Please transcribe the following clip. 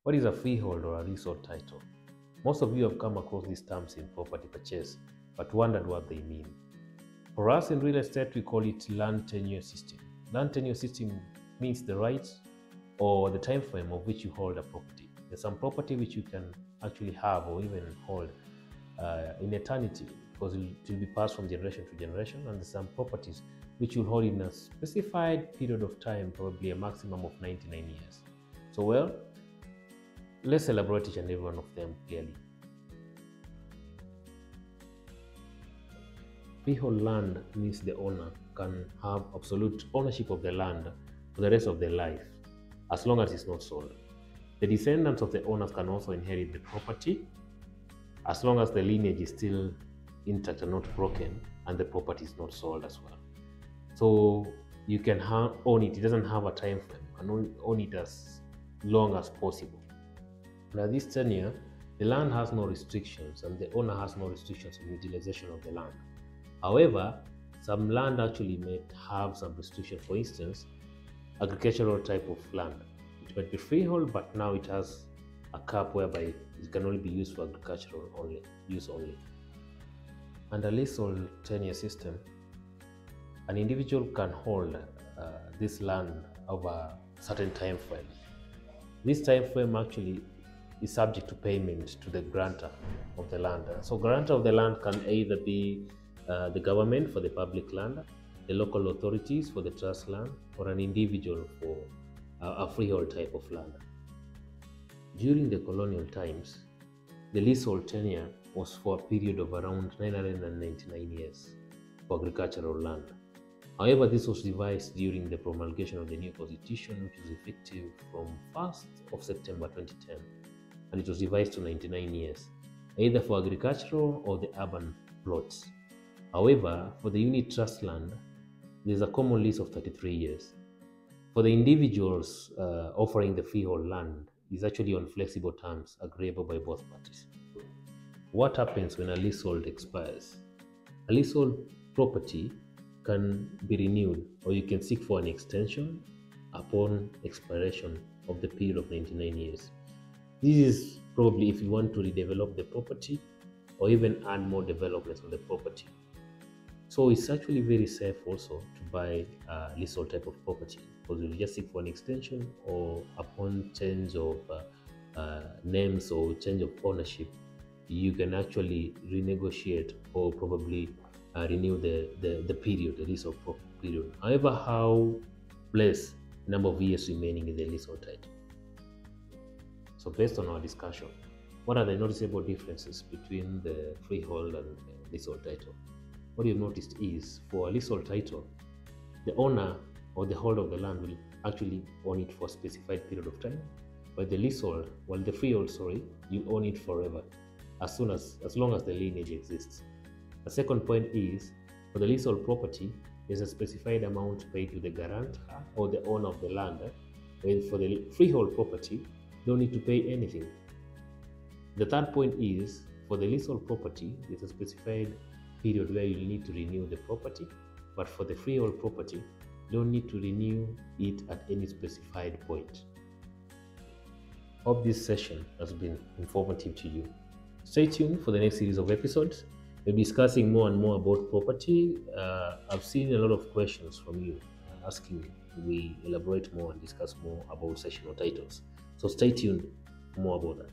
What is a freehold or a leasehold title? Most of you have come across these terms in property purchase, but wondered what they mean. For us in real estate, we call it land tenure system. Land tenure system means the rights or the time frame of which you hold a property. There's some property which you can actually have or even hold in eternity, because it will be passed from generation to generation, and there's some properties which you'll hold in a specified period of time, probably a maximum of 99 years. So, well, let's elaborate each and every one of them clearly. Freehold land means the owner can have absolute ownership of the land for the rest of their life, as long as it's not sold. The descendants of the owners can also inherit the property, as long as the lineage is still intact and not broken, and the property is not sold as well. So you can own it. It doesn't have a time frame. You can own it as long as possible. Now, this tenure, the land has no restrictions, and the owner has no restrictions on utilization of the land. However, some land actually may have some restrictions. For instance, agricultural type of land. It might be freehold, but now it has a cap whereby it can only be used for agricultural use only. Under leasehold tenure system, an individual can hold this land over a certain time frame. This time frame actually is subject to payment to the grantor of the land. So grantor of the land can either be the government for the public land, the local authorities for the trust land, or an individual for a freehold type of land. During the colonial times, the leasehold tenure was for a period of around 999 years for agricultural land. However, this was revised during the promulgation of the new constitution, which was effective from 1st of September 2010, and it was revised to 99 years, either for agricultural or the urban plots. However, for the unit trust land, there's a common lease of 33 years. For the individuals offering the freehold land, is actually on flexible terms agreeable by both parties. What happens when a leasehold expires? A leasehold property can be renewed, or you can seek for an extension upon expiration of the period of 99 years. This is probably if you want to redevelop the property or even add more developments on the property. So it's actually very safe also to buy a leasehold type of property, because you just seek for an extension, or upon change of names or change of ownership, you can actually renegotiate or probably renew the period, the leasehold period. However, how less number of years remaining in the leasehold title. So based on our discussion, what are the noticeable differences between the freehold and leasehold title? What you've noticed is, for a leasehold title, the owner or the holder of the land will actually own it for a specified period of time, but the leasehold, the freehold, you own it forever, as long as the lineage exists. The second point is, for the leasehold property, there's a specified amount paid to the guarantor or the owner of the land, while for the freehold property, you don't need to pay anything. The third point is, for the leasehold property, there's a specified period where you need to renew the property, but for the freehold property, you don't need to renew it at any specified point. Hope this session has been informative to you. Stay tuned for the next series of episodes. We'll be discussing more and more about property. I've seen a lot of questions from you asking we elaborate more and discuss more about sessional titles. So stay tuned for more about that.